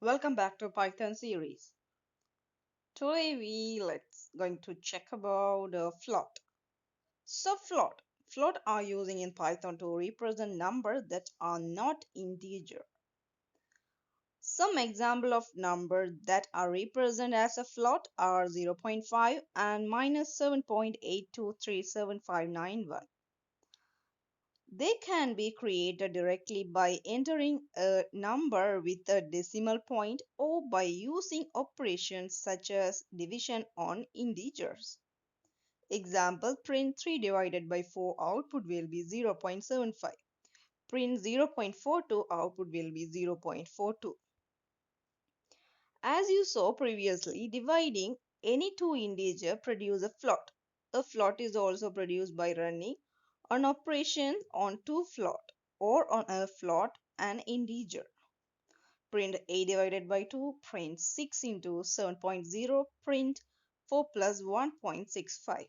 Welcome back to Python series. Today we let's going to check about float. Float are using in Python to represent numbers that are not integer. Some example of numbers that are represented as a float are 0 0.5 and -7.82375991. They can be created directly by entering a number with a decimal point or by using operations such as division on integers. Example, print 3 divided by 4 output will be 0.75. Print 0.42 output will be 0.42. As you saw previously, dividing any two integer produce a float. A float is also produced by running an operation on two float or on a float and integer. Print a divided by 2, print 6 into 7.0, print 4 plus 1.65.